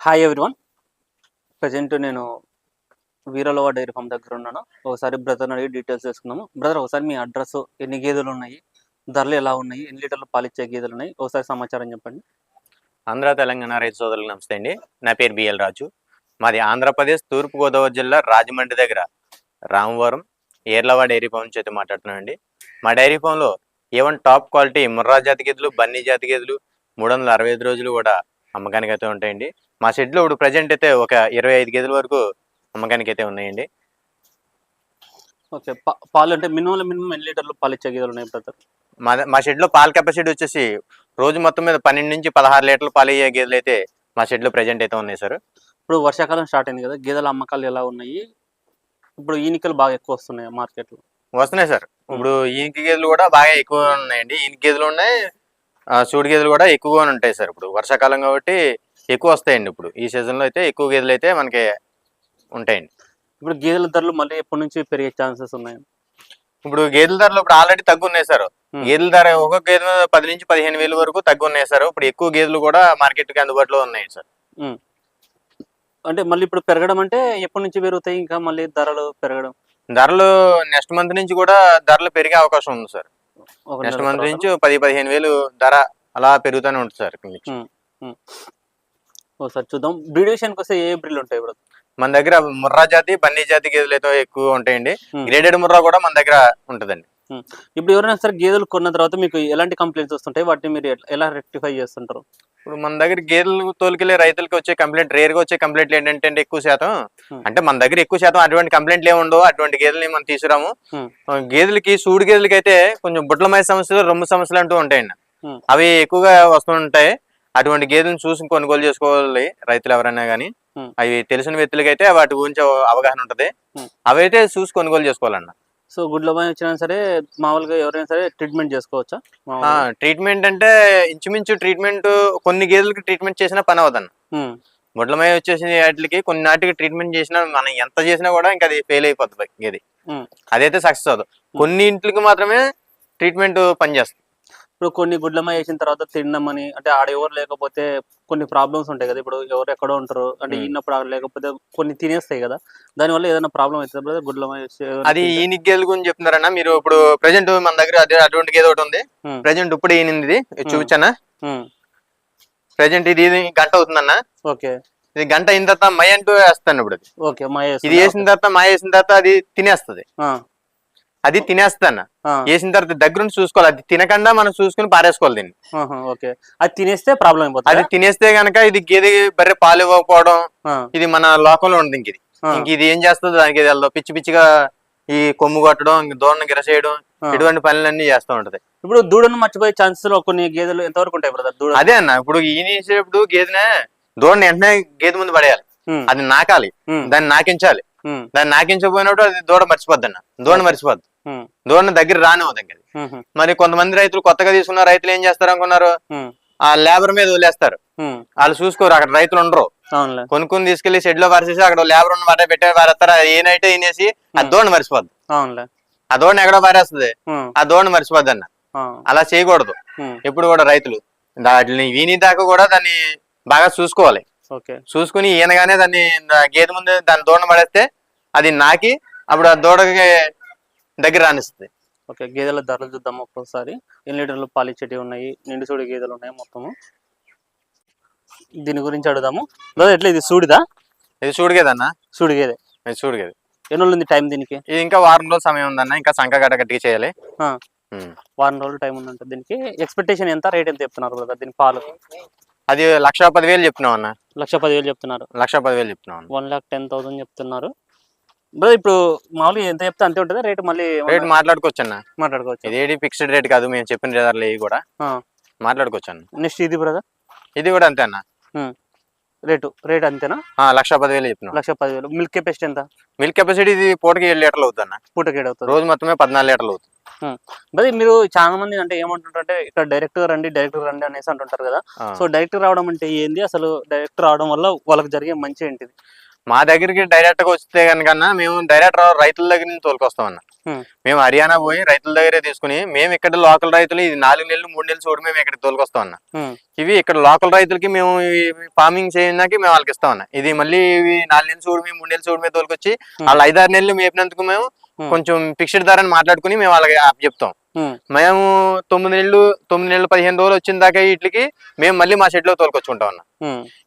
Hi everyone. Present నేను వీరలవ dairy farm దగ్గర ఉన్నాను. ఒకసారి బ్రదర్ని అడిగి డీటెయిల్స్ తెలుసుకుందాము. బ్రదర్, ఒకసారి మీ అడ్రస్, ఎన్ని గేదెలు ఉన్నాయి, ధరలు ఎలా ఉన్నాయి, ఎన్ని లీటర్లు పాలిచ్చే గేదెలు ఉన్నాయి, ఒకసారి సమాచారం చెప్పండి. ఆంధ్ర తెలంగాణ రైతు సోదరులకు నమస్తే అండి. నా పేరు బిఎల్ రాజు. మాది ఆంధ్రప్రదేశ్ తూర్పుగోదావరి జిల్లా రాజమండ్రి దగ్గర రామవరం ఏర్లవ డైరీ ఫామ్ నుంచి అయితే మాట్లాడుతున్నానండి. మా డైరీ ఫామ్లో ఏవన్ టాప్ క్వాలిటీ ముర్రా జాతి గేదెలు, బన్నీ జాతి గేదెలు 365 రోజులు కూడా అమ్మకానికి అయితే ఉంటాయండి. మా షెడ్లో ఇప్పుడు ప్రజెంట్ అయితే ఒక 25 గేదెల వరకు అమ్మకానికి అయితే ఉన్నాయండి. ఓకే, పాలు అంటే మినిమం ఎన్ని లీటర్లు పాలిచ్చే గేదెలు ఉన్నాయి బ్రదర్? మా షెడ్లో పాల కెపాసిటీ వచ్చేసి రోజు మొత్తం మీద 12 నుంచి 16 లీటర్లు పాలు అయ్యే గేదెలు అయితే మా షెడ్లో ప్రజెంట్ అయితే ఉన్నాయి సార్. ఇప్పుడు వర్షాకాలం స్టార్ట్ అయింది కదా, గేదెల అమ్మకాలు ఎలా ఉన్నాయి? ఇప్పుడు ఈనికలు బాగా ఎక్కువ వస్తున్నాయి మార్కెట్లో? వస్తున్నాయి సార్. ఇప్పుడు ఈనిక గేదెలు కూడా బాగా ఎక్కువ ఉన్నాయండి. ఈనిక గేదెలు ఉన్నాయి, సూడి గేదెలు కూడా ఎక్కువగా ఉంటాయి సార్. ఇప్పుడు వర్షాకాలం కాబట్టి ఎక్కువ వస్తాయండి. ఇప్పుడు ఈ సీజన్లో అయితే ఎక్కువ గేదెలు అయితే మనకి ఉంటాయండి. ఇప్పుడు గేదెల ధరలు మళ్ళీ ఎప్పటి నుంచి పెరిగే ఛాన్సెస్ ఉన్నాయి? ఇప్పుడు గేదెల ధరలు ఇప్పుడు ఆల్రెడీ తగ్గున్నాయి సార్. గేదెల ధర ఒక్కొక్క గేదె మీద 10 నుంచి 15 వేల వరకు తగ్గున్నాయి సార్. ఇప్పుడు ఎక్కువ గేదెలు కూడా మార్కెట్కి అందుబాటులో ఉన్నాయి సార్. అంటే మళ్ళీ ఇప్పుడు పెరగడం అంటే ఎప్పటి నుంచి పెరుగుతాయి? ఇంకా మళ్ళీ ధరలు పెరగడం, ధరలు నెక్స్ట్ మంత్ నుంచి కూడా ధరలు పెరిగే అవకాశం ఉంది సార్. నెక్స్ట్ మంత్ నుంచి 10-15 వేలు ధర అలా పెరుగుతూనే ఉంటుంది సార్. ఒకసారి చూద్దాం. బ్రీడ్ విషయానికి వస్తే ఏ బ్రీడ్లు ఉంటాయి ఇప్పుడు? మన దగ్గర ముర్రా జాతి, బన్నీ జాతి గేదెలు అయితే ఎక్కువ ఉంటాయండి. గ్రేడెడ్ ముర్రా కూడా మన దగ్గర ఉంటుందండి. ఇప్పుడు ఎవరైనా సరే గేదెలు కొన్న తర్వాత మీకు ఎలాంటి కంప్లైంట్స్ వస్తుంటాయి? వాటిని మీరు ఎలా రెక్టిఫై చేస్తుంటారు? ఇప్పుడు మన దగ్గర గేదెలు తోలుకెళ్ళే రైతులకి వచ్చే కంప్లైంట్, రేర్ గా వచ్చే కంప్లైంట్లు ఏంటంటే ఎక్కువ శాతం అంటే మన దగ్గర ఎక్కువ శాతం అటువంటి కంప్లైంట్లు ఏమి ఉండవు. అటువంటి గేదెలని మనం తీసుకురాము. గేదెలకి సూడి గేదెలకి అయితే కొంచెం బుడ్లమయ సమస్యలు, రొమ్ము సమస్యలు అంటూ ఉంటాయండి. అవి ఎక్కువగా వస్తుంటాయి. అటువంటి గేదెలను చూసి కొనుగోలు చేసుకోవాలి రైతులు ఎవరైనా కానీ. అవి తెలిసిన వ్యక్తులకైతే వాటి గురించి అవగాహన ఉంటది. అవైతే చూసి కొనుగోలు చేసుకోవాలన్న. సో గుడ్లమయ వచ్చినా సరే మామూలుగా ఎవరైనా సరే ట్రీట్మెంట్ చేసుకోవచ్చా? ట్రీట్మెంట్ అంటే ఇంచుమించు ట్రీట్మెంట్ కొన్ని గేదెలకి ట్రీట్మెంట్ చేసినా పని అవదన్న. గుడ్లమయ వచ్చేసి వాటికి కొన్ని నాటికి ట్రీట్మెంట్ చేసినా మనం ఎంత చేసినా కూడా ఇంకా అది ఫెయిల్ అయిపోతుంది గేది. అదైతే సక్సెస్ అవ్వదు. కొన్ని ఇంట్లకి మాత్రమే ట్రీట్మెంట్ పనిచేస్తుంది. ఇప్పుడు కొన్ని గుడ్లమయ వేసిన తర్వాత తినమని అంటే ఆడ ఎవరు లేకపోతే కొన్ని ప్రాబ్లమ్స్ ఉంటాయి కదా. ఇప్పుడు ఎవరు ఎక్కడో ఉంటారు అంటే ఈనప్పుడు లేకపోతే కొన్ని తినేస్తాయి కదా, దానివల్ల ఏదైనా ప్రాబ్లం అవుతుంది గుడ్లమయ? అది ఈనిక గేదెల గురించి చెప్తున్నారన్న మీరు. ఇప్పుడు ప్రెజెంట్ మన దగ్గర అటువంటి గేదె ఒకటి ఉంది. ప్రెజెంట్ ఇప్పుడు ఈనింది చూపించానా? ప్రెజెంట్ ఇది గంట అవుతుందన్న. ఓకే, ఇది గంట అయిన తర్వాత మై అంటూ వేస్తాను. ఇప్పుడు ఓకే, ఇది వేసిన తర్వాత మాయ వేసిన తర్వాత అది తినేస్తుంది. అది తినేస్తాను. వేసిన తర్వాత దగ్గర చూసుకోవాలి. అది తినకుండా మనం చూసుకుని పారేసుకోవాలి దీన్ని. అది తినేస్తే ప్రాబ్లం అయిపోతుంది. అది తినేస్తే గనక ఇది గేదె బర్రె పాలు ఇవ్వకపోవడం ఇది మన లోకంలో ఉంటుంది. ఇంక ఇది ఏం చేస్తుంది దానికి పిచ్చి పిచ్చిగా ఈ కొమ్ము కొట్టడం, దూడను గిరసేయడం, ఇటువంటి పనులన్నీ చేస్తూ ఉంటది. ఇప్పుడు దూడను మర్చిపోయే ఛాన్సెస్ కొన్ని గేదెలు ఎంతవరకు ఉంటాయి బ్రదర్? దూడ అదే అన్న. ఇప్పుడు ఈనేసేప్పుడు గేదెనే దూడని వెంటనే గేదె ముందు పడేయాలి. అది నాకాలి, దాన్ని నాకించాలి. దాన్ని నాకించకపోయినప్పుడు అది దూడ మర్చిపోద్ది అన్న. దూడని మర్చిపోద్ది, దూడని దగ్గర రానివ్వదు. మరి కొంతమంది రైతులు కొత్తగా తీసుకున్న రైతులు ఏం చేస్తారు అనుకున్నారు, ఆ లేబర్ మీద వదిలేస్తారు. వాళ్ళు చూసుకోరు, అక్కడ రైతులు ఉండరు. కొనుక్కుని తీసుకెళ్లి షెడ్ లో పారేసి అక్కడ లేబర్ ఉన్న మాట పెట్టే పారేస్తారు. ఏనైతే తినేసి ఆ దూడని మర్చిపోద్ది. ఆ దూడని ఎక్కడో పారేస్తుంది, ఆ దూడని మర్చిపోద్ది అన్న. అలా చేయకూడదు ఎప్పుడు కూడా. రైతులు వాటిని వీని దాకా కూడా దాన్ని బాగా చూసుకోవాలి. చూసుకుని ఈయనగానే దాన్ని గేదె ముందు దాన్ని దూడని పడేస్తే అది నాకి అప్పుడు ఆ దూడకి దగ్గర రానిస్తుంది. ఓకే, గేదెల ధరలు చూద్దాం ఒక్కొక్కసారి. ఎన్ని లీటర్లు పాలిచ్చేటివి ఉన్నాయి, నిండు సూడి గేదెలు ఉన్నాయి మొత్తము. దీని గురించి అడుగుదాము. ఎట్లా ఇది సూడిదా? ఇది సూడి గేదె అన్న. సూడి గేదె. ఇది సూడి గేదె. ఎన్ని రోజులు ఉంది టైం దీనికి? ఇది ఇంకా వారం రోజులు సమయం ఉందన్న. ఇంకా సంఖ గడ్డ గట్టిగా చేయాలి. వారం రోజులు టైం ఉందంట దీనికి. ఎక్స్పెక్టేషన్ ఎంత, రేట్ ఎంత చెప్తున్నారు కదా దీని పాలు? అది 1,10,000 చెప్తున్నావు అన్న. 1,10,000 చెప్తున్నారు. 1,10,000 చెప్తున్నావు. 1,10,000 చెప్తున్నారు. ఇప్పుడు మామూలుగా ఎంత చెప్తే అంతే ఉంటుంది రేటు? మళ్ళీ రేట్ మాట్లాడుకోవచ్చు అన్న. మాట్లాడుకోవచ్చు. ఇది ఫిక్స్డ్ రేట్ కాదు, మేము చెప్పిన రేట్లు ఇవి కూడా మాట్లాడుకోవచ్చు అన్న. నెక్స్ట్ ఇది బ్రదర్, ఇది కూడా అంతే అన్న. రేట్ అంతేనా? 1,10,000 చెప్పిన. 1,10,000. మిల్క్ కెపాసిటీ ఎంత? మిల్క్ కెపాసిటీ ఇది పూటకి 7 లీటర్లు అవుతుంది అన్న. పూటకి 7 అవుతుంది. రోజు మొత్తమే 14 లీటర్లు అవుతుంది. మరి మీరు చాలా మంది అంటే ఏమంటుంటారంటే ఇక్కడ డైరెక్ట్ రండి అనేసి అంటుంటారు కదా. సో డైరెక్ట్ రావడం అంటే ఏంది అసలు? డైరెక్ట్ రావడం వల్ల వాళ్ళకి జరిగే మంచి ఏంటిది? మా దగ్గరికి డైరెక్ట్ గా వస్తే కనుక మేము డైరెక్ట్ రైతుల దగ్గర నుంచి తోలుకొస్తాం అన్న. మేము హర్యానా పోయి రైతుల దగ్గరే తీసుకుని మేము ఇక్కడ లోకల్ రైతులు ఇది 4 నెలలు 3 నెలలు చూడు మేము ఇక్కడ తోలుకొస్తాం అన్న. ఇవి ఇక్కడ లోకల్ రైతులకి మేము ఫార్మింగ్ చేయడానికి మేము వాళ్ళకి ఇస్తాం అన్న. ఇది మళ్ళీ ఇవి 4 నెలలు చూడు మేము 3 నెలలు చూడు మేము తోలుకొచ్చి వాళ్ళు 5-6 నెలలు మేపినందుకు మేము కొంచెం ఫిక్స్డ్ ధరని మాట్లాడుకుని మేము వాళ్ళకి చెప్తాం. మేము 9 నెలలు 15 రోజులు వచ్చిన దాకా వీటికి మేము మళ్ళీ మా షెడ్ లో తోలుకొచ్చుకుంటాం అన్న.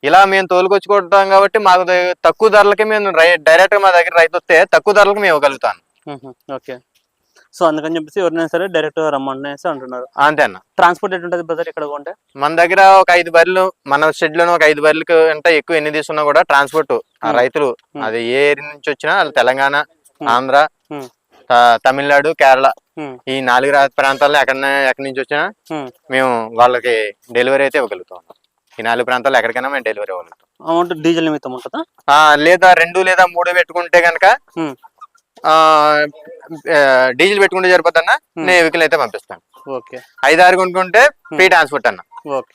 ఇలా మేము తోలుకొచ్చుకుంటాం కాబట్టి మాకు తక్కువ ధరలకి మేము డైరెక్ట్ గా మా దగ్గర రైతు వస్తే తక్కువ ధరలకు మేము ఇవ్వగలుగుతాం. ఓకే, సో అందుకని చెప్పేసి ఎవరైనా సరే డైరెక్ట్ గా రమ్మనేసి అంటున్నారు. అంతే అన్న. ట్రాన్స్పోర్ట్ ఎట్లుంటది బ్రదర్ ఇక్కడ కొంటే? మన దగ్గర ఒక 5 బర్రెలు మన షెడ్ లోనే ఒక 5 బర్రెలకు అంటే ఎక్కువ ఎన్ని తీసుకున్నా కూడా ట్రాన్స్పోర్ట్ ఆ రైతులు అది ఏ ఏరియా నుంచి వచ్చినా తెలంగాణ, ఆంధ్ర, తమిళనాడు, కేరళ ఈ 4 ప్రాంతాల్లో ఎక్కడి నుంచి వచ్చినా మేము వాళ్ళకి డెలివరీ అయితే ఇవ్వగలుగుతాం. ఈ 4 ప్రాంతాల్లో ఎక్కడికైనా మేము డెలివరీ ఇవ్వగలుగుతాం. అమౌంట్ డీజిల్ నిమిత్తం ఉంటుందా? లేదా 2 లేదా 3 పెట్టుకుంటే కనుక డీజిల్ పెట్టుకుంటే సరిపోద్దన్న. నేను వెహికల్ అయితే పంపిస్తాను. ఓకే, 5-6 కొనుక్కుంటే ఫ్రీ ట్రాన్స్పోర్ట్ అన్న. ఓకే,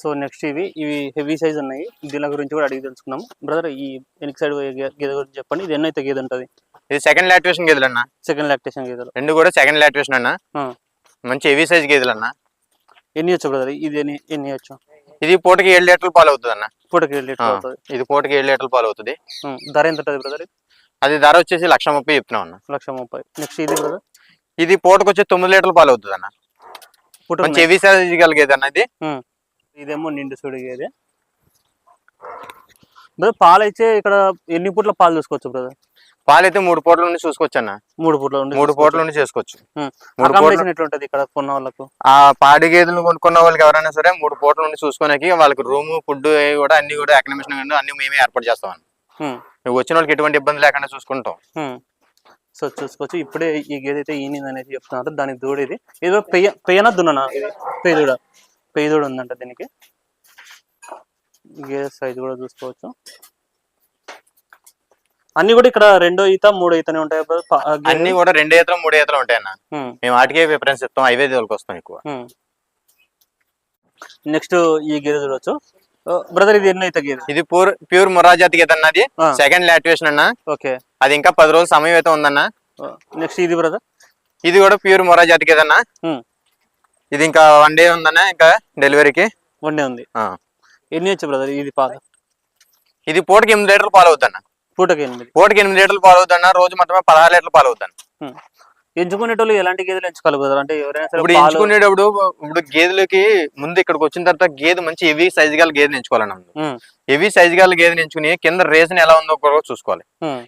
సో నెక్స్ట్ ఇవి హెవీ సైజ్ ఉన్నాయి. దీని గురించి కూడా అడిగి తెలుసుకున్నాము. బ్రదర్ ఈ వెనక సైడ్ గేదె గురించి చెప్పండి. ఇది ఎన్నైతే గేదె ఉంటుంది? ఇది సెకండ్ లాక్టేషన్ గేదెలు అన్న. సెకండ్ లాక్టేషన్ గేదెలు 2 కూడా సెకండ్ లాక్టేషన్ అన్న. మంచి హెవీ సైజ్ గేదెలు అన్న. ఎన్ని వచ్చు బ్రదర్? ఇది ఎన్ని వచ్చు? ఇది పూటకి 7 లీటర్లు పాలు అవుతుంది అన్న. పూటకి 7 లీటర్లు అవుతుంది. ఇది పూటకి 7 లీటర్లు పాలు అవుతుంది. ధర ఎంత ఉంటుంది బ్రదర్? అది ధర వచ్చేసి 1,30,000 చెప్తున్నాం అన్న. 1,30,000. నెక్స్ట్ ఇది బ్రదర్? ఇది పూటకు వచ్చి 9 లీటర్లు పాలు అవుతుంది అన్న. మంచి హెవీ సైజ్ కలిగేది అన్న. ఇది ఇదేమో నిండు సుడి గేదె బ్రదర్. పాలు అయితే ఇక్కడ ఎన్ని పూట్ల పాలు చూసుకోవచ్చు బ్రదర్? పాలు అయితే 3 పూటల నుండి చూసుకోవచ్చు అన్న. 3 పూట్ల నుండి చేసుకోవచ్చు. అకామిడేషన్ ఎట్లుంటది ఇక్కడ కొన్న వాళ్ళకు? ఆ పాడి గేదెలు కొనుక్కున్న వాళ్ళకి ఎవరైనా సరే 3 పూటల నుండి చూసుకోడానికి వాళ్ళకి రూమ్, ఫుడ్ కూడా అన్ని కూడా అకామిడేషన్ అన్ని మేమే ఏర్పాటు చేస్తాం అన్న. వచ్చిన వాళ్ళకి ఎటువంటి ఇబ్బంది లేకుండా చూసుకుంటాం. సో చూసుకోవచ్చు. ఇప్పుడే ఈ గేదె అయితే ఈనింది అనేది చెప్తున్నారు. దానికి దూడ ఇది ఏదో పెయ్యనా దున్ననా? ఇది పెయ్యదూడ ఉందంట దీనికి. గేదె సైజ్ కూడా చూసుకోవచ్చు. అన్ని కూడా ఇక్కడ 2 ఈత 3 ఈతనే ఉంటాయి. అన్ని కూడా 2 ఈతలు 3 ఈతలు ఉంటాయి అన్న. మేము వాటికే ప్రిఫరెన్స్ ఇస్తాం. అవే తోలుకొస్తాం ఎక్కువ. నెక్స్ట్ ఈ గేదె చూడవచ్చు బ్రదర్. ఇది ఎన్ని అయితే గేదె? ఇది ప్యూర్ ముర్రా జాతి గేదె అన్నది. సెకండ్ లాక్టేషన్ అన్న. ఓకే, అది ఇంకా 10 రోజులు సమయం అయితే ఉందన్న. నెక్స్ట్ ఇది బ్రదర్? ఇది కూడా ప్యూర్ ముర్రా జాతి గేదె అన్న. ఇది ఇంకా 1 డే ఉందన్న. ఇంకా డెలివరీకి 1 డే ఉంది. ఎన్ని వచ్చు బ్రదర్ ఇది పాలు? ఇది పూటకి 8 లీటర్లు పాలు అవుతాను. పూటకి 8 లీటర్లు పాలు అవుతాను. రోజు మొత్తం 16 లీటర్లు పాలు అవుతాను. ఎంచుకునేటోళ్ళు ఎలాంటి గేదెలు ఎంచుకోవాలి బ్రదర్? అంటే ఎవరైనా సరే ఇప్పుడు ఎంచుకునేటప్పుడు ఇప్పుడు గేదెలకి ముందు ఇక్కడికి వచ్చిన తర్వాత గేదె మంచి హెవీ సైజ్ గల గేదెని ఎంచుకోవాలన్న. హెవీ సైజ్ గల గేదెని ఎంచుకుని కింద రేషన్ ఎలా ఉందో కూడా చూసుకోవాలి.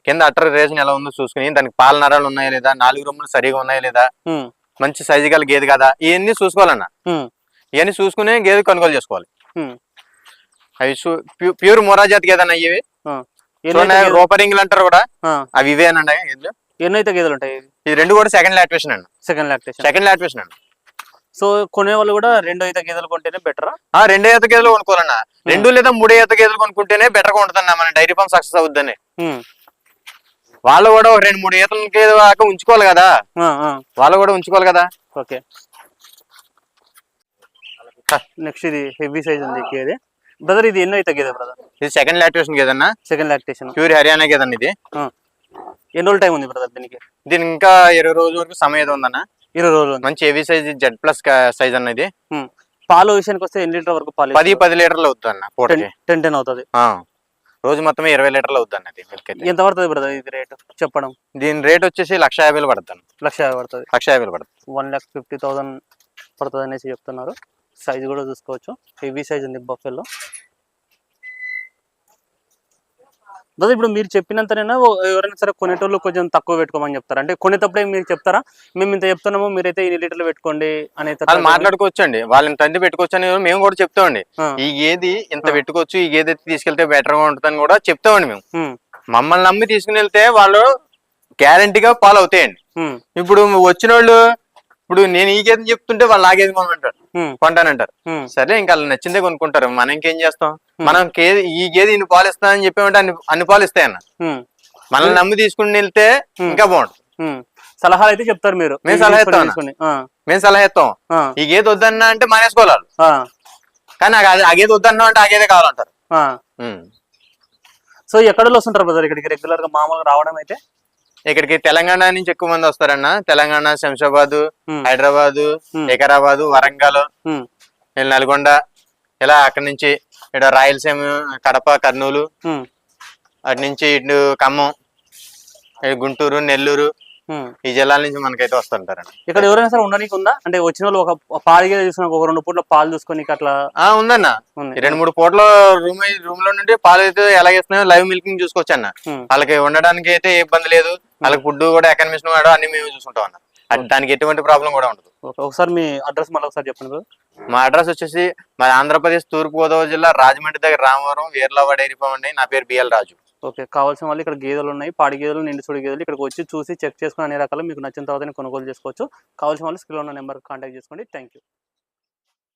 కింద అట్టర్ రేషన్ ఎలా ఉందో చూసుకుని దానికి పాల నరాలు ఉన్నాయా లేదా, 4 రొమ్ములు సరిగా ఉన్నాయా లేదా, మంచి సైజ్ గల గేదె కదా, ఇవన్నీ చూసుకోవాలన్న. ఇవన్నీ చూసుకునే గేదె కొనుగోలు చేసుకోవాలి. అవి ప్యూర్ మొరా జాతి గేదె అన్న. ఇవి రోపరింగ్లు అంటారు కూడా, అవి ఇవేనండి గేదెలు. ఎన్నైతే గేదెలు ఉంటాయి? ఇది 2 కూడా సెకండ్ లాక్టేషన్ అన్న. సెకండ్ లాక్టేషన్ అన్న. సో కొనే వాళ్ళు కూడా 2 ఈత గేదెలు కొంటేనే బెటరా? 2 ఈత గేదెలు కొనుక్కోవాలన్నా. 2 లేదా 3 ఈత గేదెలు కొనుక్కుంటేనే బెటర్ గా ఉంటుందన్న. మన డైరీ ఫార్మ్ సక్సెస్ అవుద్దని. వాళ్ళు కూడా 2-3 ఈతలకి దాకా ఉంచుకోవాలి కదా. వాళ్ళు కూడా ఉంచుకోవాలి కదా. ఓకే, నెక్స్ట్ ఇది హెవీ సైజ్ ఉంది గేదె బ్రదర్. ఇది ఎన్నో అయితే గేదె బ్రదర్? ఇది సెకండ్ లాక్టేషన్ గేదెన్న. సెకండ్ లాక్టేషన్ ప్యూర్ హర్యానా గేదెన్న. ఇది ఎన్ని రోజులు టైం ఉంది బ్రదర్ దీనికి? దీనికి ఇంకా 20 రోజుల వరకు సమయం ఉందన్న. 20 రోజులు. మంచి హెవీ సైజ్ Z+ సైజ్ అన్న. ఇది పాలు విషయానికి వస్తే ఎన్ని లీటర్ వరకు పాలు? 10 లీటర్లు అవుతుంది అన్న. 10 అవుతుంది. రోజు మొత్తం 20 లీటర్లు అవుతుంది అన్న. ఎంత పడుతుంది బ్రదర్ ఇది రేట్ చెప్పడం? దీని రేట్ వచ్చేసి 1,50,000 పడుతుంది. 1,50,000 పడుతుంది. 1,50,000 పడుతుంది. 1,50,000 పడుతుంది అనేసి చెప్తున్నారు. సైజ్ కూడా చూసుకోవచ్చు. హెవీ సైజ్ ఉంది బఫెల్లో. బ్రదర్ ఇప్పుడు మీరు చెప్పినంతనైనా ఎవరైనా సరే కొనేటోళ్ళు కొంచెం తక్కువ పెట్టుకోమని చెప్తారు? అంటే కొనేటప్పుడే మీరు చెప్తారా మేము ఇంత చెప్తున్నాము మీరైతే 2 లీటర్లు పెట్టుకోండి అనేది? మాట్లాడుకోవచ్చు అండి. వాళ్ళని తండ్రి పెట్టుకోవచ్చు అని మేము కూడా చెప్తామండి. ఈ గేది ఇంత పెట్టుకోవచ్చు, ఈ గేదె తీసుకెళ్తే బెటర్ గా ఉంటుందని కూడా చెప్తామండి. మేము మమ్మల్ని నమ్మి తీసుకుని వెళ్తే వాళ్ళు గ్యారంటీగా పాలు అవుతాయండి. ఇప్పుడు వచ్చిన వాళ్ళు ఇప్పుడు నేను ఈ గేదెని చెప్తుంటే వాళ్ళు ఆ గేదె కొనమంటారు, కొంటానంటారు. సరే ఇంకా వాళ్ళు నచ్చిందే కొనుక్కుంటారు. మనం ఇంకేం చేస్తాం? మనం ఈ గేదె ఇన్ని పాలు ఇస్తా అని చెప్పామంటే అన్ని పాలు ఇస్తాయన్న. మనల్ని నమ్మి తీసుకుని వెళ్తే ఇంకా బాగుంటుంది. సలహాలు అయితే చెప్తారు మీరు? మేము సలహా ఇస్తాం. ఈ గేదె వద్దన్నా అంటే మానేసుకోవాలి. కానీ ఆ గేదె వద్దన్నా అంటే ఆ గేదె కావాలంటారు. సో ఎక్కడ వస్తుంటారు బ్రదర్ ఇక్కడికి రెగ్యులర్ గా మామూలుగా రావడం అయితే? ఇక్కడికి తెలంగాణ నుంచి ఎక్కువ మంది వస్తారన్న. తెలంగాణ, శంషాబాద్, ఉమ్, హైదరాబాద్, ఉమ్, వికారాబాద్, వరంగల్, ఉమ్, నల్గొండ, ఇలా అక్కడి నుంచి ఇటు రాయలసీమ, కడప, కర్నూలు, ఉమ్, అటు నుంచి ఇటు ఖమ్మం, ఇటు గుంటూరు, నెల్లూరు, ఉమ్. ఈ జిల్లాల నుంచి మనకైతే వస్తుంటారండి. ఇక్కడ ఎవరైనా సరే ఉండడానికి ఉందా? అంటే వచ్చిన వాళ్ళు ఒక పాలు గేదె చూసుకుని ఒక 2 పూట్ల పాలు చూసుకొని అట్లా ఉందన్న. ఉంది. 2-3 పూట్ల రూమ్ లో నుండి పాలు అయితే ఎలాగేస్తున్నాయో లైవ్ మిల్కింగ్ చూసుకోవచ్చు అన్న. ఉమ్, వాళ్ళకి ఉండడానికి అయితే ఏ ఇబ్బంది లేదు. వాళ్ళకి ఫుడ్ కూడా ఎకనమిషన్ కూడా అన్ని మేము చూసుకుంటాం అన్న. దానికి ఎటువంటి ప్రాబ్లం కూడా ఉండదు. ఒకసారి మీ అడ్రస్ మళ్ళీ ఒకసారి చెప్పండి బ్రదర్. మా అడ్రస్ వచ్చేసి మా ఆంధ్రప్రదేశ్ తూర్పు గోదావరి జిల్లా రాజమండ్రి దగ్గర రామవరం వీర్లవ్వ డైరీ ఫార్మ్ అండి. నా పేరు బిఎల్ రాజు. ఓకే, కావాల్సిన వాళ్ళు ఇక్కడ గేదెలు ఉన్నాయి, పాడి గేదెలు, నిండు చూడి గేదెలు. ఇక్కడికి వచ్చి చూసి చెక్ చేసుకుని అన్ని రకాలు మీకు నచ్చిన తర్వాత కొనుగోలు చేసుకోవచ్చు. కావాల్సిన వాళ్ళు స్క్రీన్లో ఉన్న నెంబర్ కాంటాక్ట్ చేసుకోండి. Thank you.